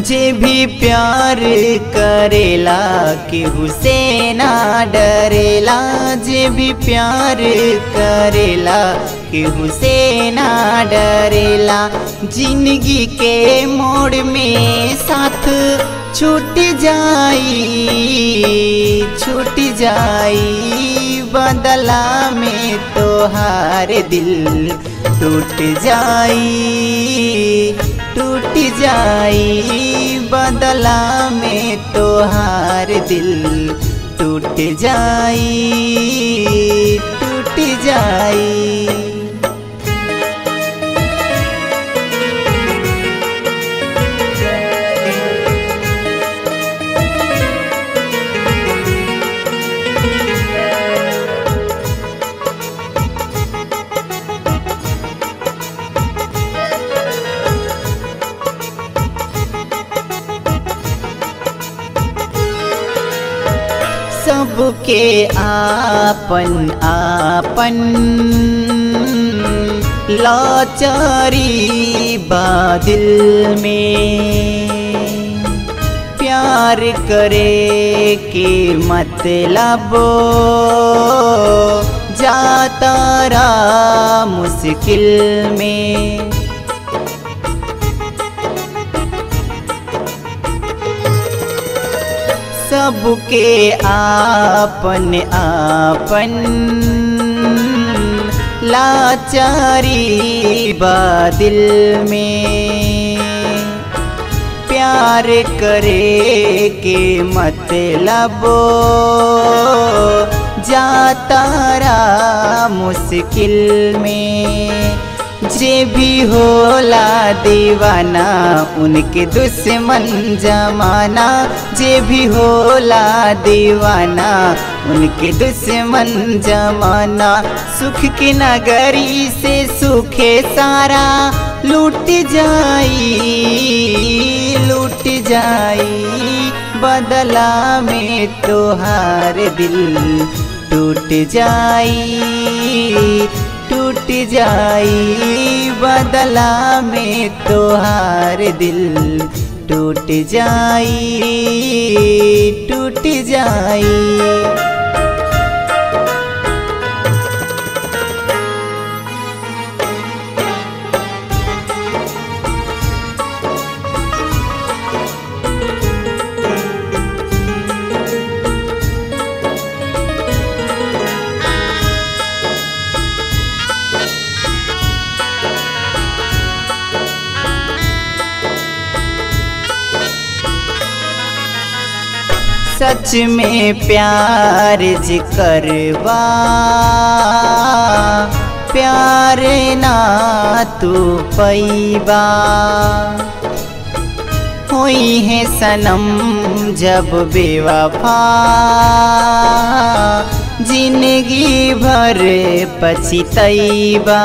जे भी प्यार करेला केहू से ना डरेला। जे भी प्यार करेला केहू से ना डरेला। जिंदगी के मोड़ में साथ छूट जाई बदला में तोहार दिल टूट जाई बदला में तोहार दिल टूट जाई। सबके आपन आपन लाचारी बादिल में। प्यार करे के मतलब जाता रहा मुश्किल में। सबके आपन आपन लाचारी बादिल में। प्यार करे के मतलब जाता रहा मुश्किल में। जे भी होला दीवाना उनके दुश्मन जमाना। जे भी होला दीवाना उनके दुश्मन जमाना। सुख की नगरी से सुखे सारा लूट जाई बदला में तोहार दिल टूट जाई बदला में तोहार दिल टूट जाई। सच में प्यार जिकरवा प्यार ना तू पैबा। हुई है सनम जब बेवफा जिंदगी भर पछतैबा।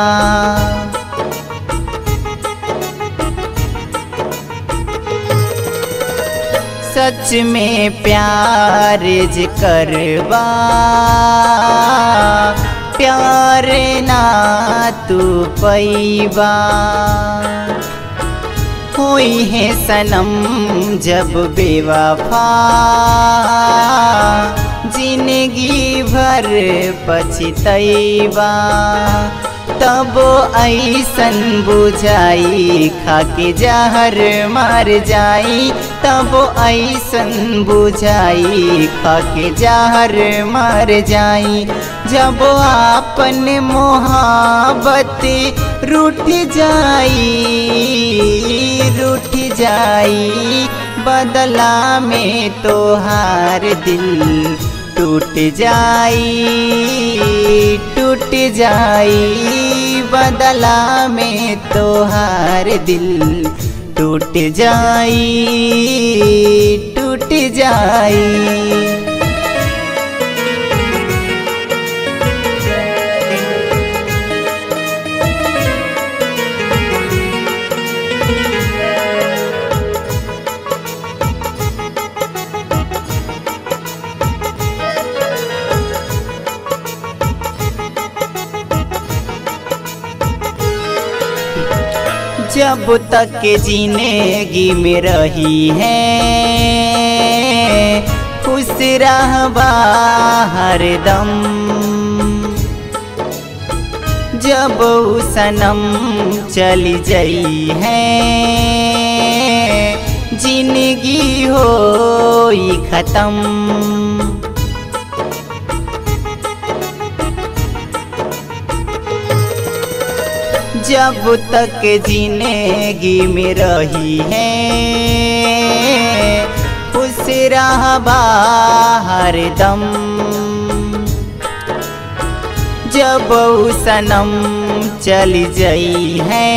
सच में प्यार जिकरवा प्यार ना तू पैबा। हुई है सनम जब बेवफा जिंदगी भर पछतैबा। तब ऐसन बुझाई खाके जहर मर जाई। तब ऐसन बुझाई खाके जहर मर जाई। जब आपन मोहब्बत रूठ जाई बदला में तोहार दिल टूट जाई बदला में तोहार दिल टूट जाई। जब तक जिंदगी में रही है खुश रहबा हरदम। जब उ सनम चली जाई है जिंदगी होई खत्म। जब तक जिंदगी में रही है खुश रहबा हरदम। जब उ सनम चली जाई है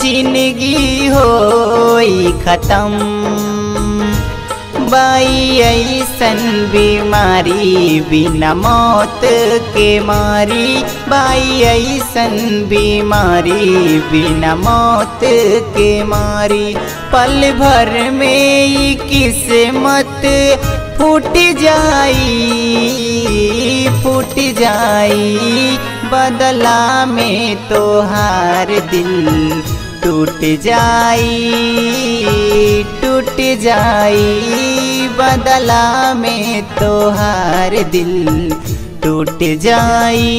जिंदगी होई खत्म। बाई ऐसन बीमारी बिना मौत के मारी। बाई ऐसन बीमारी बिना मौत के मारी। पल भर में ही किस्मत फूट जाई बदला में तोहार दिल टूट जाई बदला में तोहार दिल टूट जाई।